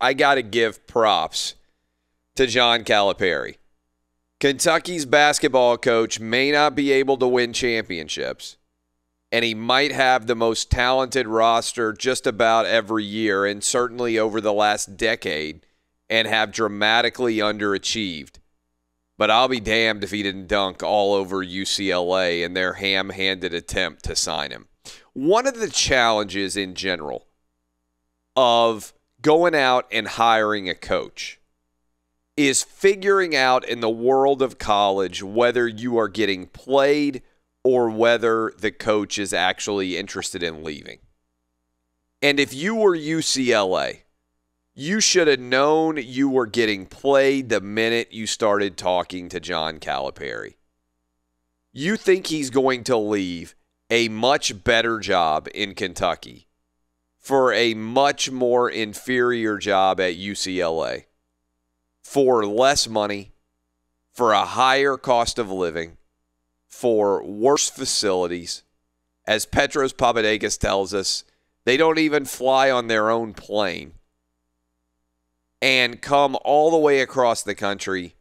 I got to give props to John Calipari. Kentucky's basketball coach may not be able to win championships, and he might have the most talented roster just about every year, and certainly over the last decade, and have dramatically underachieved. But I'll be damned if he didn't dunk all over UCLA in their ham-handed attempt to sign him. One of the challenges in general of going out and hiring a coach is figuring out in the world of college whether you are getting played or whether the coach is actually interested in leaving. And if you were UCLA, you should have known you were getting played the minute you started talking to John Calipari. You think he's going to leave a much better job in Kentucky for a much more inferior job at UCLA, for less money, for a higher cost of living, for worse facilities. As Petros Papadakis tells us, they don't even fly on their own plane, and come all the way across the country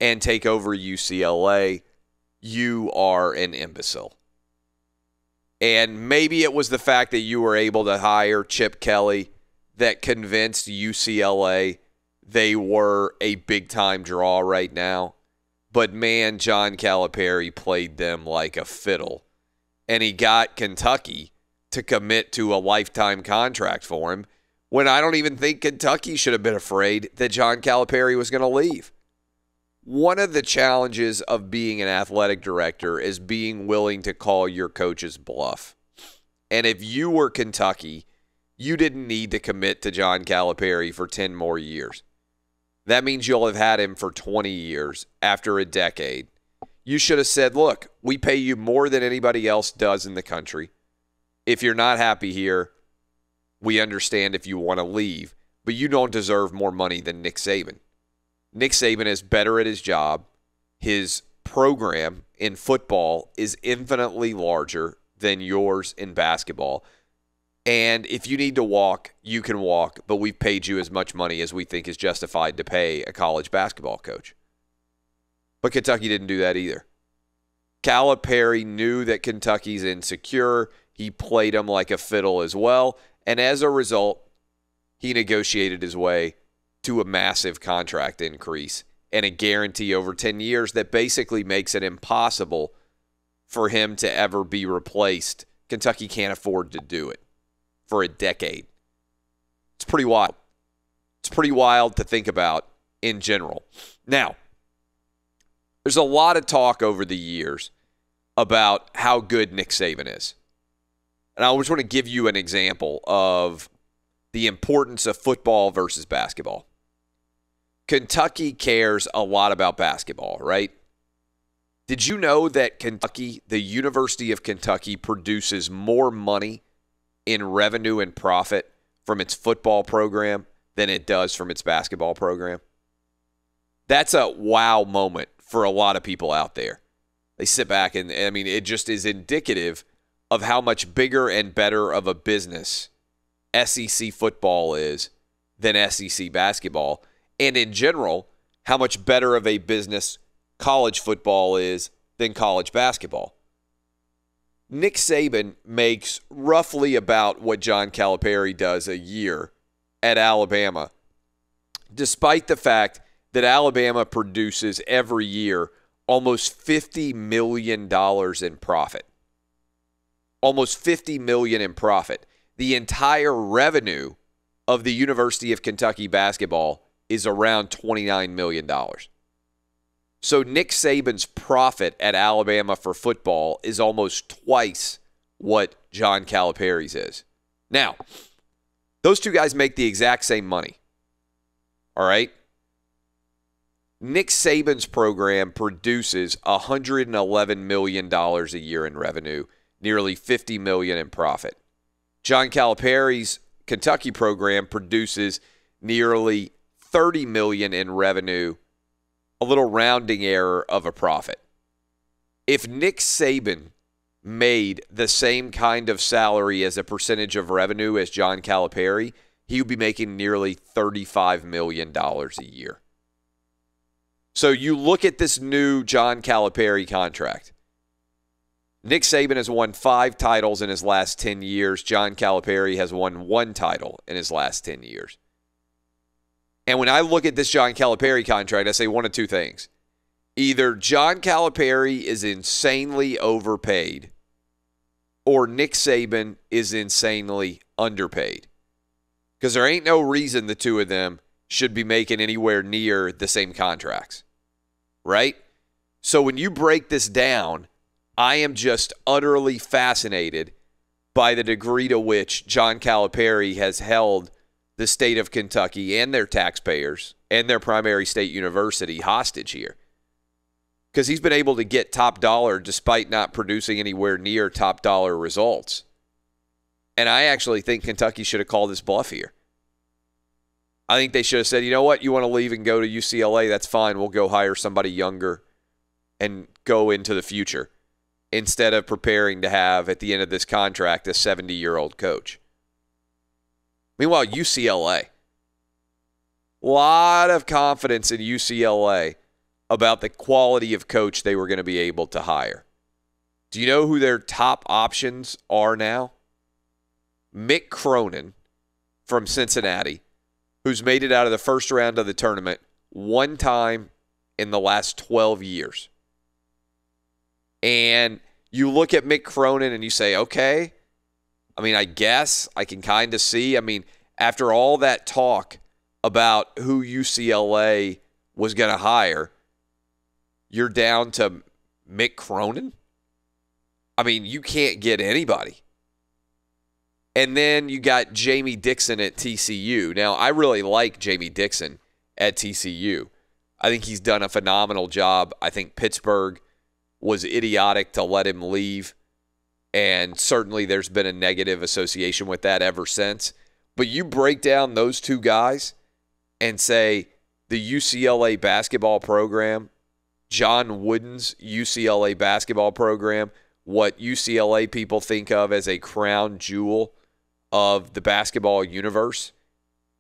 and take over UCLA. You are an imbecile. And maybe it was the fact that you were able to hire Chip Kelly that convinced UCLA they were a big-time draw right now. But, man, John Calipari played them like a fiddle. And he got Kentucky to commit to a lifetime contract for him when I don't even think Kentucky should have been afraid that John Calipari was going to leave. One of the challenges of being an athletic director is being willing to call your coach's bluff. And if you were Kentucky, you didn't need to commit to John Calipari for 10 more years. That means you'll have had him for 20 years after a decade. You should have said, look, we pay you more than anybody else does in the country. If you're not happy here, we understand if you want to leave, but you don't deserve more money than Nick Saban. Nick Saban is better at his job. His program in football is infinitely larger than yours in basketball. And if you need to walk, you can walk, but we've paid you as much money as we think is justified to pay a college basketball coach. But Kentucky didn't do that either. Calipari knew that Kentucky's insecure. He played them like a fiddle as well. And as a result, he negotiated his way to a massive contract increase and a guarantee over 10 years that basically makes it impossible for him to ever be replaced. Kentucky can't afford to do it for a decade. It's pretty wild. It's pretty wild to think about in general. Now, there's a lot of talk over the years about how good Nick Saban is. And I just want to give you an example of the importance of football versus basketball. Kentucky cares a lot about basketball, right? Did you know that Kentucky, the University of Kentucky, produces more money in revenue and profit from its football program than it does from its basketball program? That's a wow moment for a lot of people out there. They sit back and, I mean, it just is indicative of how much bigger and better of a business SEC football is than SEC basketball. And in general, how much better of a business college football is than college basketball. Nick Saban makes roughly about what John Calipari does a year at Alabama, despite the fact that Alabama produces every year almost $50 million in profit. Almost $50 million in profit. The entire revenue of the University of Kentucky basketball is around $29 million. So Nick Saban's profit at Alabama for football is almost twice what John Calipari's is. Now, those two guys make the exact same money. All right? Nick Saban's program produces $111 million a year in revenue, nearly $50 million in profit. John Calipari's Kentucky program produces nearly $30 million in revenue, a little rounding error of a profit. If Nick Saban made the same kind of salary as a percentage of revenue as John Calipari, he would be making nearly $35 million a year. So you look at this new John Calipari contract. Nick Saban has won 5 titles in his last 10 years. John Calipari has won 1 title in his last 10 years. And when I look at this John Calipari contract, I say one of two things. Either John Calipari is insanely overpaid or Nick Saban is insanely underpaid. Because there ain't no reason the two of them should be making anywhere near the same contracts, right? So when you break this down, I am just utterly fascinated by the degree to which John Calipari has held the state of Kentucky and their taxpayers and their primary state university hostage here. Because he's been able to get top dollar despite not producing anywhere near top dollar results. And I actually think Kentucky should have called this bluff here. I think they should have said, you know what, you want to leave and go to UCLA, that's fine. We'll go hire somebody younger and go into the future instead of preparing to have, at the end of this contract, a 70-year-old coach. Meanwhile, UCLA. A lot of confidence in UCLA about the quality of coach they were going to be able to hire. Do you know who their top options are now? Mick Cronin from Cincinnati, who's made it out of the first round of the tournament 1 time in the last 12 years. And you look at Mick Cronin and you say, okay, I mean, I guess I can kind of see. I mean, after all that talk about who UCLA was going to hire, you're down to Mick Cronin? I mean, you can't get anybody. And then you got Jamie Dixon at TCU. Now, I really like Jamie Dixon at TCU. I think he's done a phenomenal job. I think Pittsburgh was idiotic to let him leave. And certainly there's been a negative association with that ever since. But you break down those two guys and say the UCLA basketball program, John Wooden's UCLA basketball program, what UCLA people think of as a crown jewel of the basketball universe,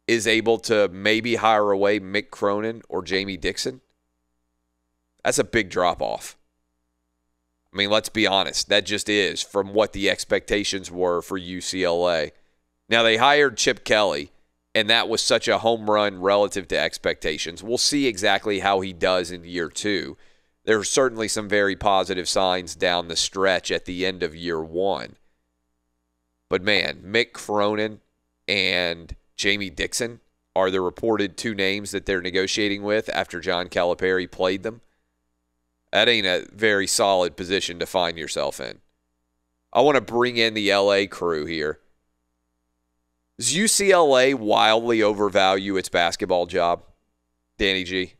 is able to maybe hire away Mick Cronin or Jamie Dixon. That's a big drop-off. I mean, let's be honest. That just is from what the expectations were for UCLA. Now, they hired Chip Kelly, and that was such a home run relative to expectations. We'll see exactly how he does in year 2. There are certainly some very positive signs down the stretch at the end of year 1. But, man, Mick Cronin and Jamie Dixon are the reported 2 names that they're negotiating with after John Calipari played them. That ain't a very solid position to find yourself in. I want to bring in the LA crew here. Does UCLA wildly overvalue its basketball job, Danny G?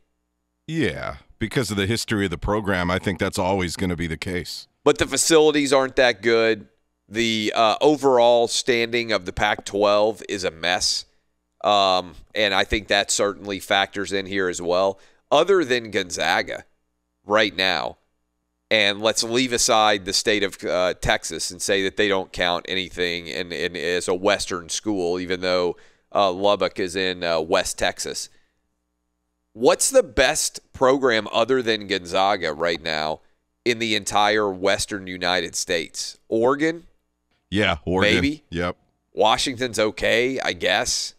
Yeah, because of the history of the program, I think that's always going to be the case. But the facilities aren't that good. The overall standing of the Pac-12 is a mess. And I think that certainly factors in here as well. Other than Gonzaga right now, and let's leave aside the state of Texas and say that they don't count anything as a Western school, even though Lubbock is in West Texas. What's the best program other than Gonzaga right now in the entire Western United States? Oregon? Yeah, Oregon. Maybe. Yep. Washington's okay, I guess.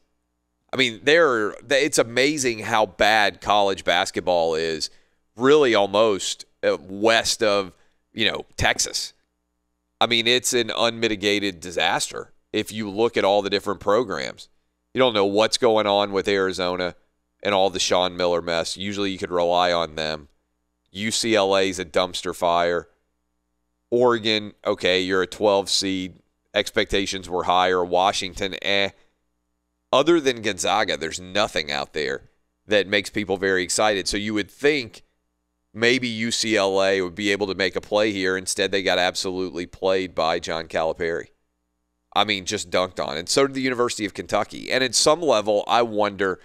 I mean, it's amazing how bad college basketball is, really almost west of, Texas. I mean, it's an unmitigated disaster if you look at all the different programs. You don't know what's going on with Arizona and all the Sean Miller mess. Usually you could rely on them. UCLA's a dumpster fire. Oregon, okay, you're a 12 seed. Expectations were higher. Washington, Other than Gonzaga, there's nothing out there that makes people very excited. So you would think maybe UCLA would be able to make a play here. Instead, they got absolutely played by John Calipari. I mean, just dunked on. And so did the University of Kentucky. And at some level, I wonder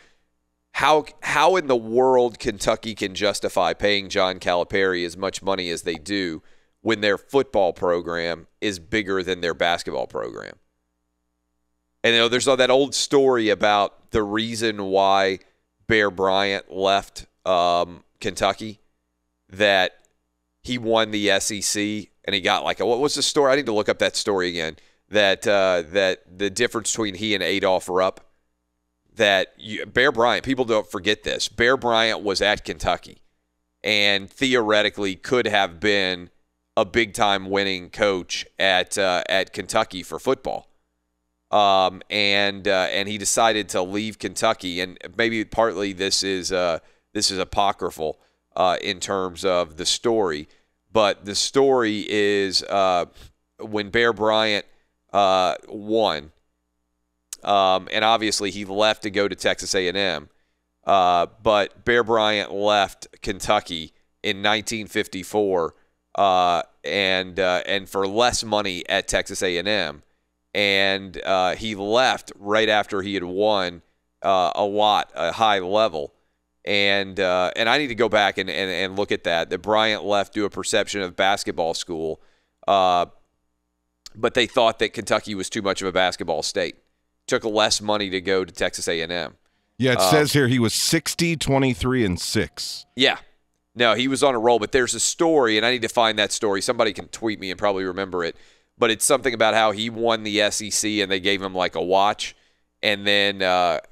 how in the world Kentucky can justify paying John Calipari as much money as they do when their football program is bigger than their basketball program. And there's that old story about the reason why Bear Bryant left Kentucky, that he won the SEC and he got what was the story? I need to look up that story again. That the difference between he and Adolph Rupp, Bear Bryant, people don't forget this. Bear Bryant was at Kentucky and theoretically could have been a big-time winning coach at Kentucky for football. And he decided to leave Kentucky, and maybe partly this is apocryphal in terms of the story, but the story is when Bear Bryant won, and obviously he left to go to Texas A&M, but Bear Bryant left Kentucky in 1954, and for less money at Texas A&M. And he left right after he had won a high level. And I need to go back and look at that. That Bryant left due to a perception of basketball school, but they thought that Kentucky was too much of a basketball state. Took less money to go to Texas A&M. Yeah, it says here he was 60, 23, and 6. Yeah. No, he was on a roll, but there's a story, and I need to find that story. Somebody can tweet me and probably remember it. But it's something about how he won the SEC and they gave him like a watch. And then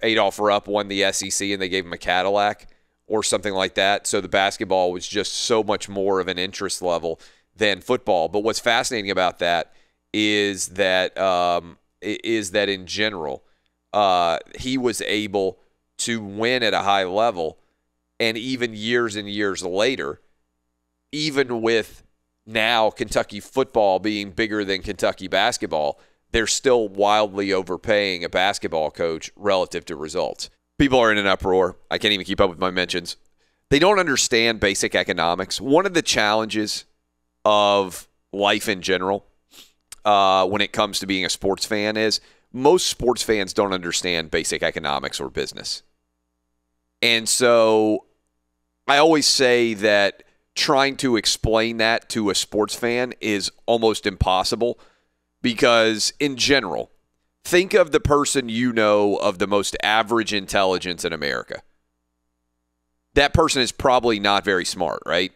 Adolph Rupp won the SEC and they gave him a Cadillac or something like that. So the basketball was just so much more of an interest level than football. But what's fascinating about that is that in general, he was able to win at a high level. And even years and years later, even with now Kentucky football being bigger than Kentucky basketball, they're still wildly overpaying a basketball coach relative to results. People are in an uproar. I can't even keep up with my mentions. They don't understand basic economics. One of the challenges of life in general when it comes to being a sports fan is most sports fans don't understand basic economics or business. And so I always say that trying to explain that to a sports fan is almost impossible because, in general, think of the person you know of the most average intelligence in America. That person is probably not very smart, right?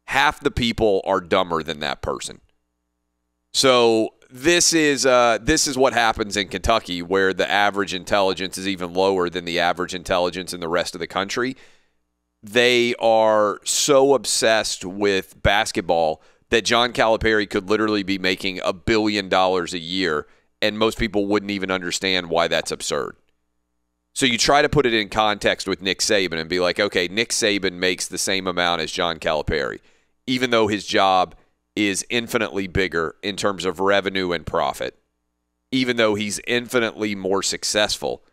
Half the people are dumber than that person. So this is what happens in Kentucky, where the average intelligence is even lower than the average intelligence in the rest of the country. They are so obsessed with basketball that John Calipari could literally be making $1 billion a year, and most people wouldn't even understand why that's absurd. So you try to put it in context with Nick Saban and be like, okay, Nick Saban makes the same amount as John Calipari, even though his job is infinitely bigger in terms of revenue and profit, even though he's infinitely more successful,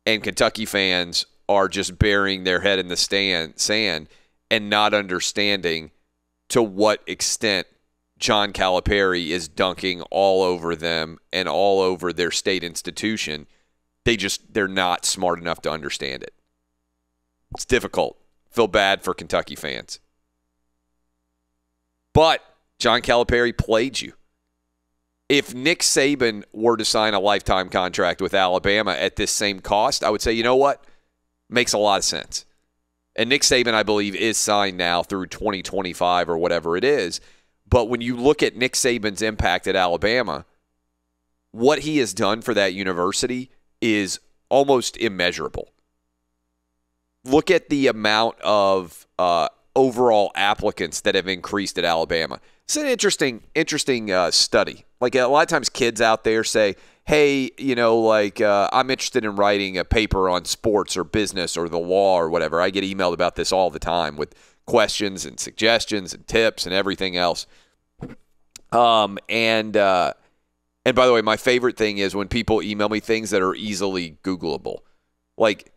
and Kentucky fans are just burying their head in the sand and not understanding to what extent John Calipari is dunking all over them and all over their state institution. They're not smart enough to understand it. It's difficult. Feel bad for Kentucky fans. But John Calipari played you. If Nick Saban were to sign a lifetime contract with Alabama at this same cost, I would say, you know what? Makes a lot of sense. And Nick Saban, I believe, is signed now through 2025 or whatever it is. But when you look at Nick Saban's impact at Alabama, what he has done for that university is almost immeasurable. Look at the amount of overall applicants that have increased at Alabama. It's an interesting study. Like a lot of times kids out there say, hey, I'm interested in writing a paper on sports or business or the law or whatever. I get emailed about this all the time with questions and suggestions and tips and everything else. And by the way, my favorite thing is when people email me things that are easily Googleable. Like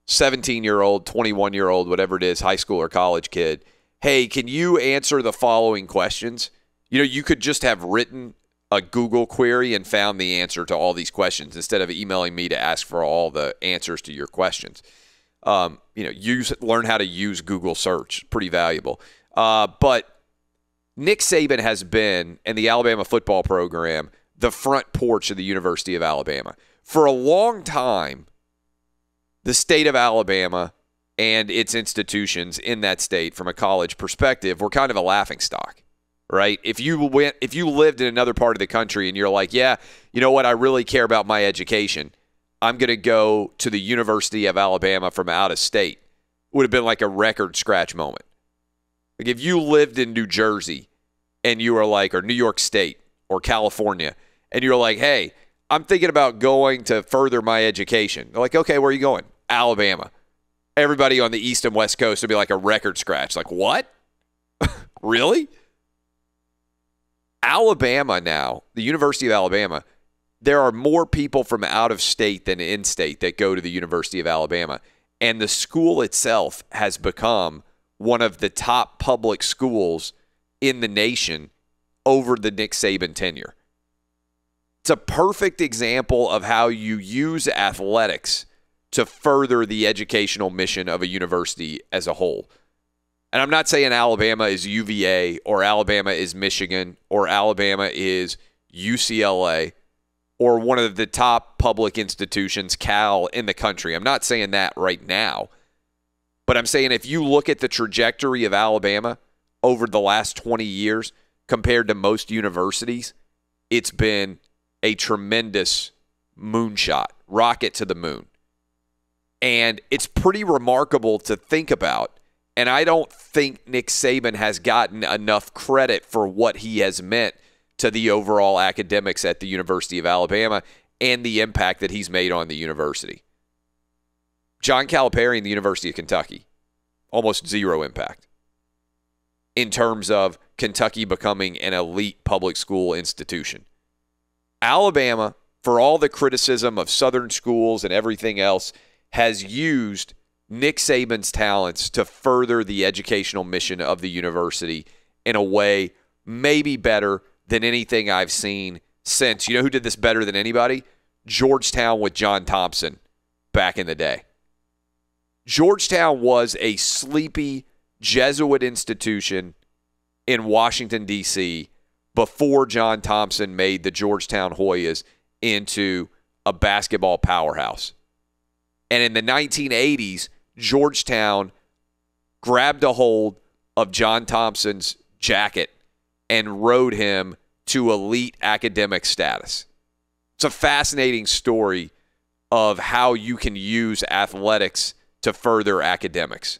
17-year-old, 21-year-old, whatever it is, high school or college kid. Hey, can you answer the following questions? You could just have written a Google query and found the answer to all these questions instead of emailing me to ask for all the answers to your questions. Learn how to use Google search. Pretty valuable. But Nick Saban has been, in the Alabama football program, the front porch of the University of Alabama. For a long time, the state of Alabama and its institutions in that state, from a college perspective, were kind of a laughingstock, right? If you lived in another part of the country and you're like, yeah, you know what, I really care about my education, I'm going to go to the University of Alabama from out of state, would have been like a record scratch moment. Like if you lived in New Jersey and you were like, or New York State or California, and you're like, hey, I'm thinking about going to further my education. They're like, okay, where are you going? Alabama. Everybody on the East and West Coast would be like a record scratch. Like, what? Really? Alabama now, the University of Alabama, there are more people from out of state than in state that go to the University of Alabama. And the school itself has become one of the top public schools in the nation over the Nick Saban tenure. It's a perfect example of how you use athletics to further the educational mission of a university as a whole. And I'm not saying Alabama is UVA or Alabama is Michigan or Alabama is UCLA or one of the top public institutions, Cal, in the country. I'm not saying that right now. But I'm saying if you look at the trajectory of Alabama over the last 20 years compared to most universities, it's been a tremendous moonshot, rocket to the moon. And it's pretty remarkable to think about. And I don't think Nick Saban has gotten enough credit for what he has meant to the overall academics at the University of Alabama and the impact that he's made on the university. John Calipari and the University of Kentucky, almost zero impact in terms of Kentucky becoming an elite public school institution. Alabama, for all the criticism of Southern schools and everything else, has used Nick Saban's talents to further the educational mission of the university in a way maybe better than anything I've seen since. You know who did this better than anybody? Georgetown with John Thompson back in the day. Georgetown was a sleepy Jesuit institution in Washington, D.C. before John Thompson made the Georgetown Hoyas into a basketball powerhouse. And in the 1980s, Georgetown grabbed a hold of John Thompson's jacket and rode him to elite academic status. It's a fascinating story of how you can use athletics to further academics.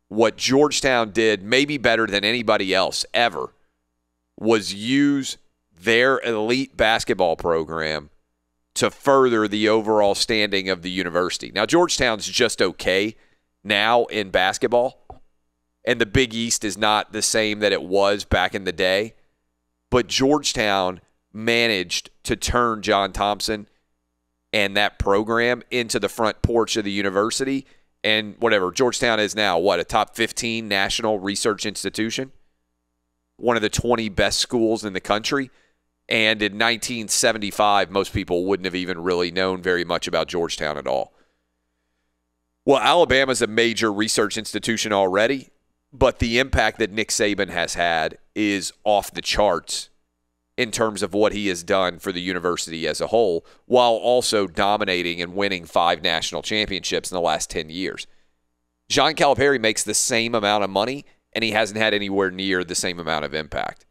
What Georgetown did, maybe better than anybody else ever, was use their elite basketball program to further the overall standing of the university. Now, Georgetown's just okay now in basketball, and the Big East is not the same that it was back in the day, but Georgetown managed to turn John Thompson and that program into the front porch of the university, and whatever, Georgetown is now, a top 15 national research institution? One of the 20 best schools in the country. And in 1975, most people wouldn't have even really known very much about Georgetown at all. Well, Alabama's a major research institution already, but the impact that Nick Saban has had is off the charts in terms of what he has done for the university as a whole, while also dominating and winning 5 national championships in the last 10 years. John Calipari makes the same amount of money, and he hasn't had anywhere near the same amount of impact.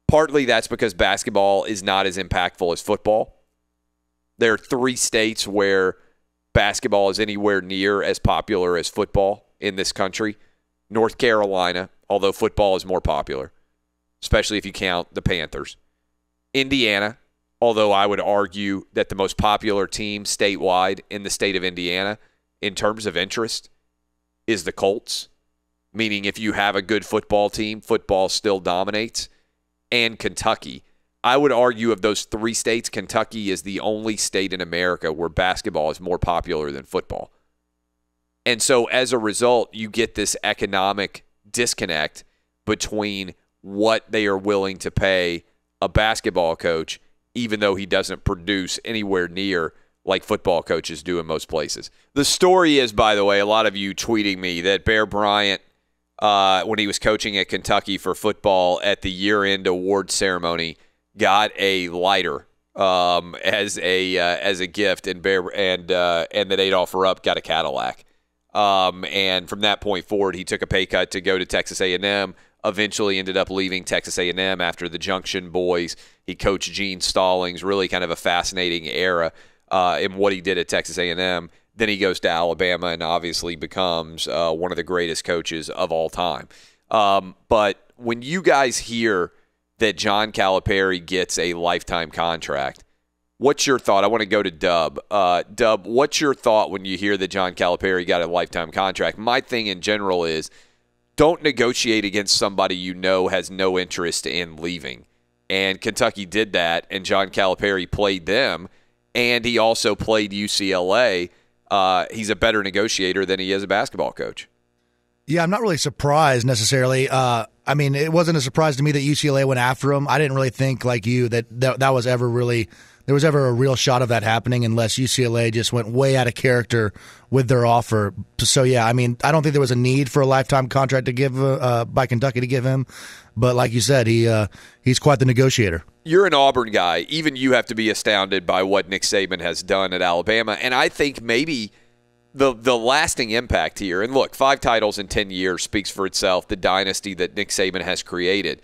Partly that's because basketball is not as impactful as football. There are 3 states where basketball is anywhere near as popular as football in this country. North Carolina, although football is more popular, especially if you count the Panthers. Indiana, although I would argue that the most popular team statewide in the state of Indiana in terms of interest is the Colts, meaning if you have a good football team, football still dominates. And Kentucky. I would argue of those 3 states, Kentucky is the only state in America where basketball is more popular than football. And so as a result, you get this economic disconnect between what they are willing to pay a basketball coach, even though he doesn't produce anywhere near like football coaches do in most places. The story is, by the way, a lot of you tweeting me that Bear Bryant, when he was coaching at Kentucky for football at the year-end award ceremony, got a lighter as a gift, and that Adolph Rupp got a Cadillac. And from that point forward, he took a pay cut to go to Texas A&M. Eventually ended up leaving Texas A&M after the Junction Boys. He coached Gene Stallings, really kind of a fascinating era in what he did at Texas A&M. Then he goes to Alabama and obviously becomes one of the greatest coaches of all time. But when you guys hear that John Calipari gets a lifetime contract, what's your thought? I want to go to Dub. Dub, what's your thought when you hear that John Calipari got a lifetime contract? My thing in general is don't negotiate against somebody you know has no interest in leaving. And Kentucky did that, and John Calipari played them, and he also played UCLA. He's a better negotiator than he is a basketball coach. Yeah, I'm not really surprised necessarily. I mean, it wasn't a surprise to me that UCLA went after him. I didn't really think, like you, that was ever really – there was ever a real shot of that happening unless UCLA just went way out of character with their offer. So, yeah, I mean, I don't think there was a need for a lifetime contract to give by Kentucky to give him. But like you said, he's quite the negotiator. You're an Auburn guy. Even you have to be astounded by what Nick Saban has done at Alabama. And I think maybe the lasting impact here, and look, 5 titles in 10 years speaks for itself, the dynasty that Nick Saban has created.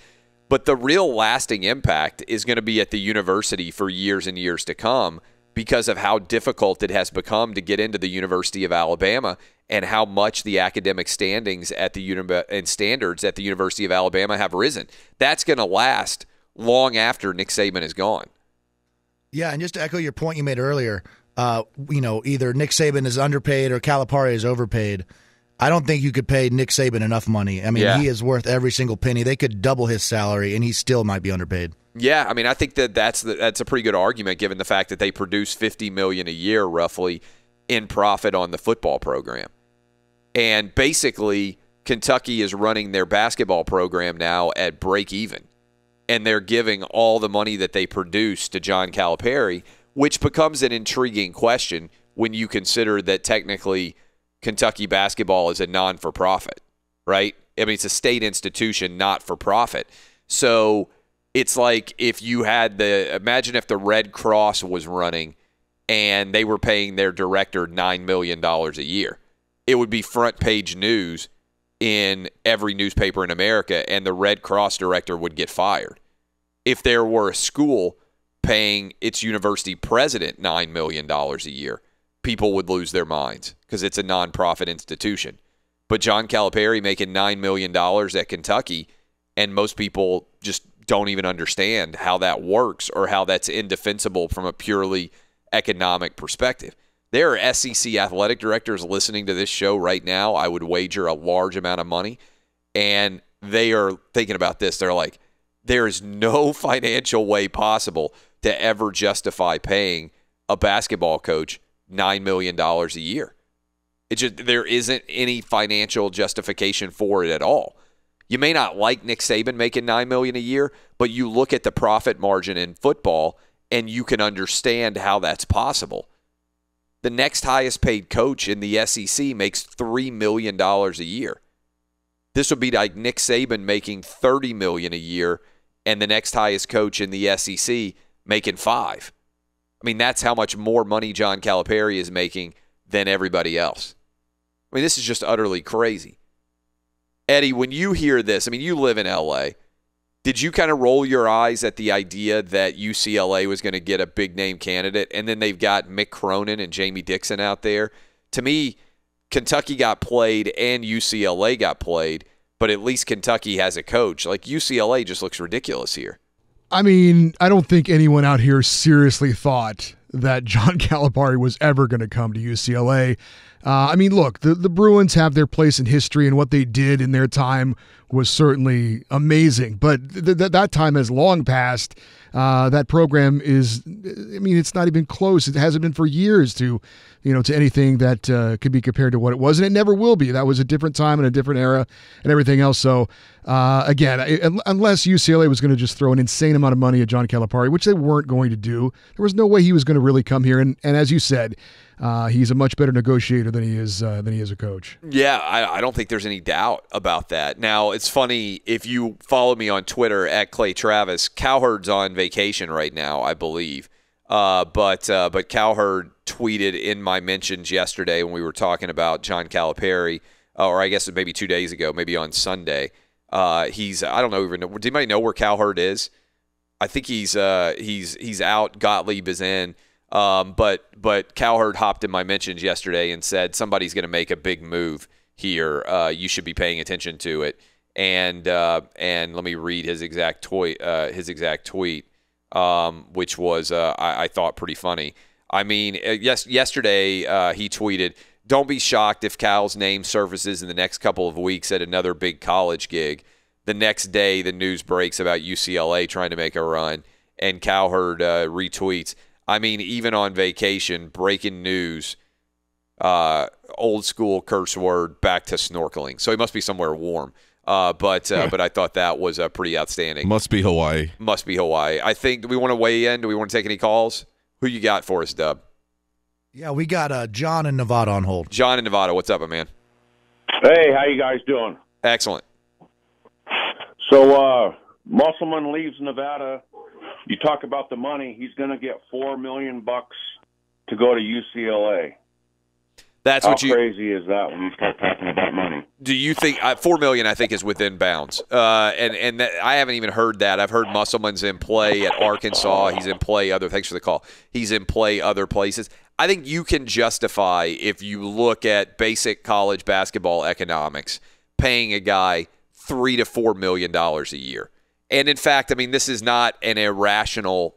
But the real lasting impact is going to be at the university for years and years to come because of how difficult it has become to get into the University of Alabama and how much the academic standings at the and standards at the University of Alabama have risen. That's going to last long after Nick Saban is gone. Yeah, and just to echo your point you made earlier, either Nick Saban is underpaid or Calipari is overpaid. I don't think you could pay Nick Saban enough money. I mean, He is worth every single penny. They could double his salary, and he still might be underpaid. Yeah, I mean, I think that's a pretty good argument given the fact that they produce $50 million a year roughly in profit on the football program. And basically, Kentucky is running their basketball program now at break even. And they're giving all the money that they produce to John Calipari, which becomes an intriguing question when you consider that technically Kentucky basketball is a non-for-profit, right? I mean, it's a state institution, not for profit. So it's like if you had imagine if the Red Cross was running and they were paying their director $9 million a year. It would be front page news in every newspaper in America, and the Red Cross director would get fired. If there were a school paying its university president $9 million a year, people would lose their minds because it's a nonprofit institution. But John Calipari making $9 million at Kentucky, and most people just don't even understand how that works or how that's indefensible from a purely economic perspective. There are SEC athletic directors listening to this show right now. I would wager a large amount of money, and they are thinking about this. They're like, there is no financial way possible to ever justify paying a basketball coach $9 million a year. There isn't any financial justification for it at all. You may not like Nick Saban making $9 million a year, but you look at the profit margin in football and you can understand how that's possible. The next highest paid coach in the SEC makes $3 million a year. This would be like Nick Saban making $30 million a year and the next highest coach in the SEC making $5 million. I mean, that's how much more money John Calipari is making than everybody else. I mean, this is just utterly crazy. Eddie, when you hear this, I mean, you live in L.A., did you kind of roll your eyes at the idea that UCLA was going to get a big-name candidate, and then they've got Mick Cronin and Jamie Dixon out there? To me, Kentucky got played and UCLA got played, but at least Kentucky has a coach. Like, UCLA just looks ridiculous here. I mean, I don't think anyone out here seriously thought that John Calipari was ever going to come to UCLA. I mean, look, the Bruins have their place in history, and what they did in their time was certainly amazing. But that time has long passed. That program is, I mean, it's not even close. It hasn't been for years to anything that could be compared to what it was, and it never will be. That was a different time and a different era and everything else. So, again, unless UCLA was going to just throw an insane amount of money at John Calipari, which they weren't going to do, there was no way he was going to really come here. And as you said, he's a much better negotiator than he is a coach. Yeah, I don't think there's any doubt about that. Now, it's funny, if you follow me on Twitter at Clay Travis, Cowherd's on vacation right now, I believe. But Cowherd tweeted in my mentions yesterday when we were talking about John Calipari, or I guess maybe 2 days ago, maybe on Sunday. I don't know even. Does anybody know where Cowherd is? I think he's out. Gottlieb is in. But Cowherd hopped in my mentions yesterday and said somebody's going to make a big move here. You should be paying attention to it. And let me read his exact tweet, which was I thought pretty funny. I mean, yesterday he tweeted, "Don't be shocked if Cal's name surfaces in the next couple of weeks at another big college gig." The next day, the news breaks about UCLA trying to make a run, and Cowherd retweets, "I mean, even on vacation, breaking news, old school curse word, back to snorkeling." So he must be somewhere warm. But I thought that was pretty outstanding. Must be Hawaii. I think, do we want to weigh in? Do we want to take any calls? Who you got for us, Dub? Yeah, we got John in Nevada on hold. John in Nevada, what's up, my man? Hey, how you guys doing? Excellent. So, Musselman leaves Nevada. You talk about the money. He's going to get $4 million to go to UCLA. That's How what you. crazy is that when you start talking about money? Do you think $4 million? I think is within bounds. And that, I haven't even heard that. I've heard Musselman's in play at Arkansas. He's in play other. Thanks for the call. He's in play other places. I think you can justify, if you look at basic college basketball economics, paying a guy $3 to $4 million a year. And in fact, I mean, this is not an irrational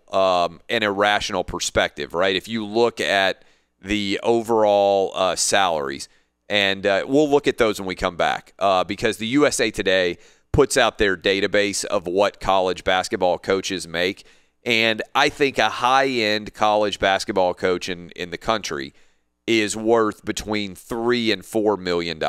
perspective, right? If you look at the overall salaries, and we'll look at those when we come back, because the USA Today puts out their database of what college basketball coaches make, and I think a high-end college basketball coach in the country is worth between $3 and $4 million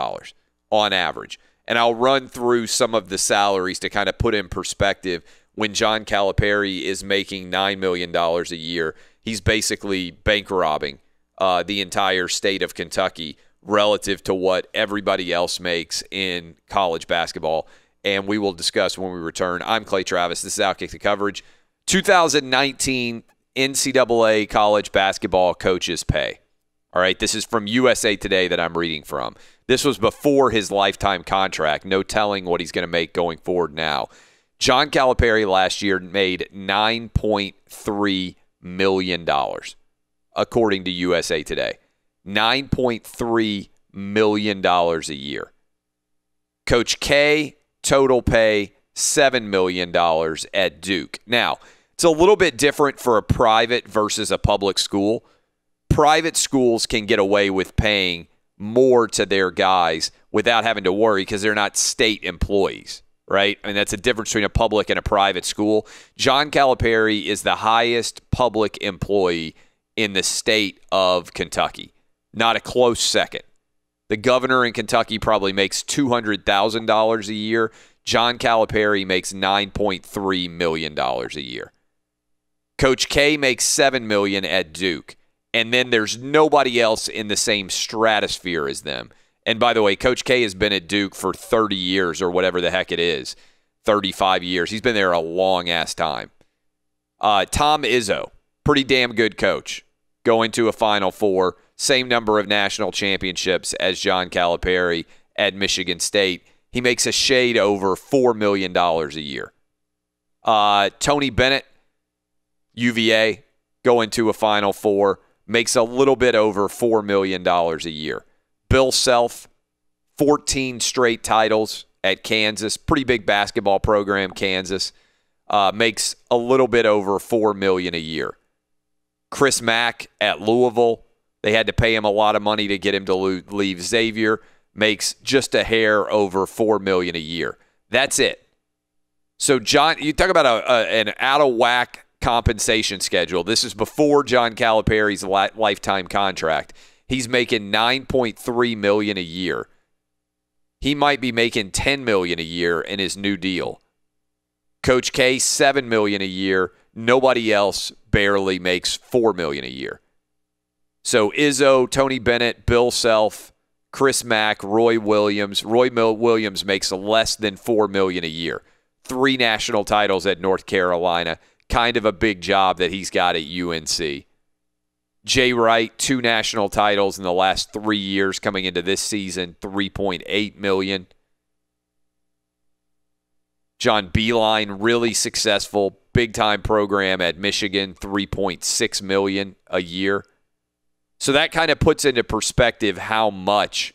on average. And I'll run through some of the salaries to kind of put in perspective. When John Calipari is making $9 million a year, he's basically bank robbing the entire state of Kentucky relative to what everybody else makes in college basketball. And we will discuss when we return. I'm Clay Travis. This is Outkick the Coverage. 2019 NCAA college basketball coaches pay. All right, this is from USA Today that I'm reading from. This was before his lifetime contract. No telling what he's going to make going forward now. John Calipari last year made $9.3 million, according to USA Today. $9.3 million a year. Coach K, total pay, $7 million at Duke. Now, it's a little bit different for a private versus a public school. Private schools can get away with paying more to their guys without having to worry because they're not state employees, right? I mean, that's a difference between a public and a private school. John Calipari is the highest public employee in the state of Kentucky. Not a close second. The governor in Kentucky probably makes $200,000 a year. John Calipari makes $9.3 million a year. Coach K makes $7 million at Duke. And then there's nobody else in the same stratosphere as them. And by the way, Coach K has been at Duke for 30 years or whatever the heck it is, 35 years. He's been there a long-ass time. Tom Izzo, pretty damn good coach, going to a Final Four, same number of national championships as John Calipari at Michigan State. He makes a shade over $4 million a year. Tony Bennett, UVA, going to a Final Four, makes a little bit over $4 million a year. Bill Self, 14 straight titles at Kansas. Pretty big basketball program, Kansas. Makes a little bit over $4 million a year. Chris Mack at Louisville. They had to pay him a lot of money to get him to leave Xavier. Makes just a hair over $4 million a year. That's it. So, John, you talk about an out-of-whack compensation schedule. This is before John Calipari's lifetime contract. He's making $9.3 million a year. He might be making $10 million a year in his new deal. Coach K, $7 million a year. Nobody else barely makes $4 million a year. So Izzo, Tony Bennett, Bill Self, Chris Mack, Roy Williams. Roy Williams makes less than $4 million a year. 3 national titles at North Carolina. kind of a big job that he's got at UNC. Jay Wright, 2 national titles in the last 3 years coming into this season, $3.8 million. John Beilein, really successful, big-time program at Michigan, $3.6 million a year. So that kind of puts into perspective how much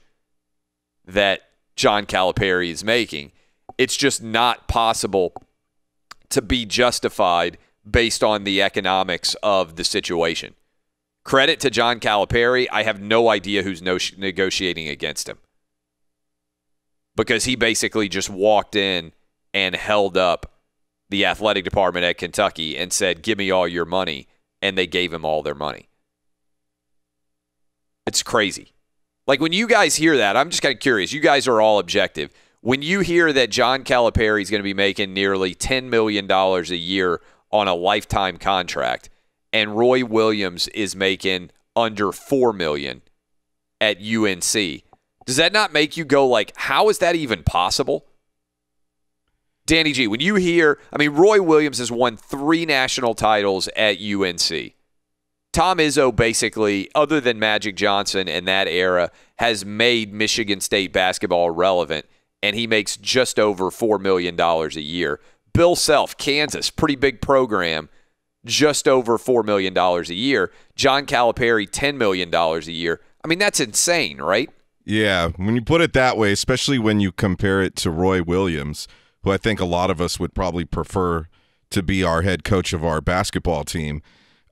that John Calipari is making. It's just not possible to be justified based on the economics of the situation. Credit to John Calipari. I have no idea who's negotiating against him, because he basically just walked in and held up the athletic department at Kentucky and said, give me all your money, and they gave him all their money. It's crazy. Like, when you guys hear that, I'm just kind of curious. You guys are all objective. When you hear that John Calipari is going to be making nearly $10 million a year on a lifetime contract, and Roy Williams is making under $4 million at UNC, does that not make you go like, how is that even possible? Danny G, when you hear, Roy Williams has won 3 national titles at UNC. Tom Izzo basically, other than Magic Johnson in that era, has made Michigan State basketball relevant, and he makes just over $4 million a year. Bill Self, Kansas, pretty big program, just over $4 million a year. John Calipari, $10 million a year. That's insane, right? Yeah, when you put it that way, especially when you compare it to Roy Williams, who I think a lot of us would probably prefer to be our head coach of our basketball team.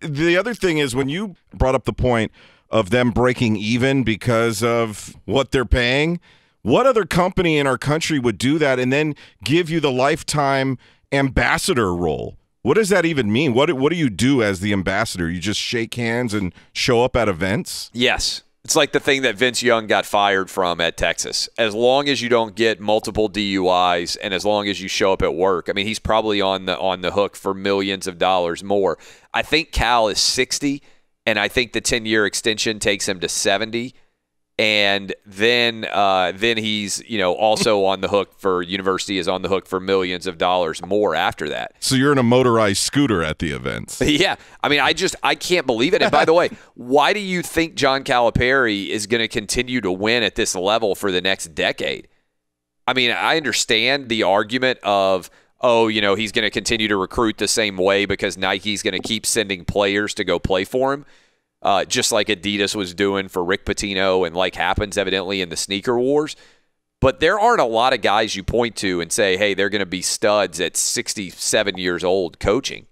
The other thing is, when you brought up the point of them breaking even because of what they're paying, what other company in our country would do that and then give you the lifetime ambassador role? What does that even mean? What do you do as the ambassador? You just shake hands and show up at events? Yes. It's like the thing that Vince Young got fired from at Texas. As long as you don't get multiple DUIs and as long as you show up at work, he's probably on the hook for millions of dollars more. I think Cal is 60, and I think the 10-year extension takes him to 70. And then he's also on the hook for, university is on the hook for millions of dollars more after that. So you're in a motorized scooter at the events. Yeah. I can't believe it. And by the way, why do you think John Calipari is going to continue to win at this level for the next decade? I understand the argument of, he's going to continue to recruit the same way because Nike's going to keep sending players to go play for him. Just like Adidas was doing for Rick Pitino and like happens evidently in the sneaker wars. But there aren't a lot of guys you point to and say, hey, they're going to be studs at 67 years old coaching.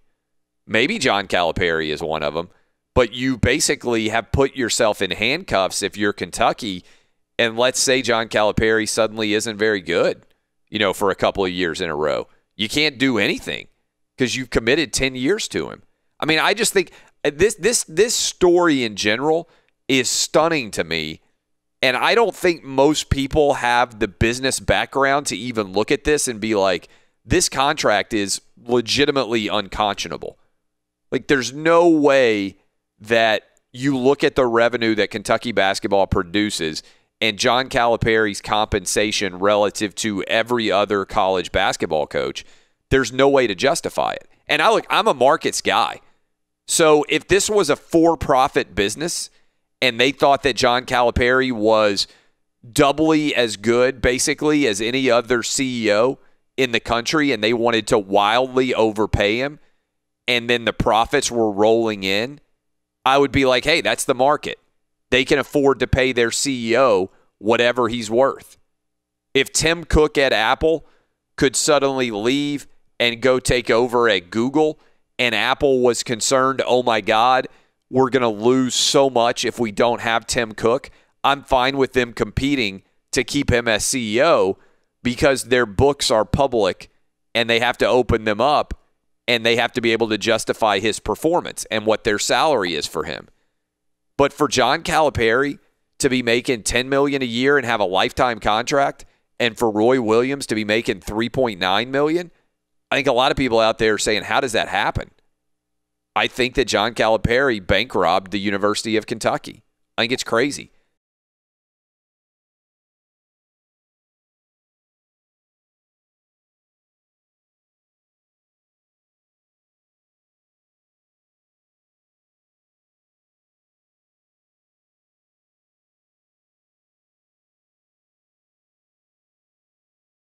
Maybe John Calipari is one of them, but you basically have put yourself in handcuffs if you're Kentucky, and let's say John Calipari suddenly isn't very good, for a couple of years in a row. You can't do anything because you've committed 10 years to him. I just think this story in general is stunning to me, and I don't think most people have the business background to even look at this and be like, this contract is legitimately unconscionable. Like, there's no way that you look at the revenue that Kentucky basketball produces and John Calipari's compensation relative to every other college basketball coach, there's no way to justify it. And I'm a markets guy. So if this was a for-profit business and they thought that John Calipari was doubly as good, basically, as any other CEO in the country, and they wanted to wildly overpay him, and then the profits were rolling in, I would be like, hey, that's the market. They can afford to pay their CEO whatever he's worth. If Tim Cook at Apple could suddenly leave and go take over at Google, and Apple was concerned, oh my God, we're going to lose so much if we don't have Tim Cook, I'm fine with them competing to keep him as CEO because their books are public and they have to open them up and they have to be able to justify his performance and what their salary is for him. But for John Calipari to be making $10 million a year and have a lifetime contract, and for Roy Williams to be making $3.9 million, I think a lot of people out there are saying, how does that happen? I think that John Calipari bank robbed the University of Kentucky. I think it's crazy.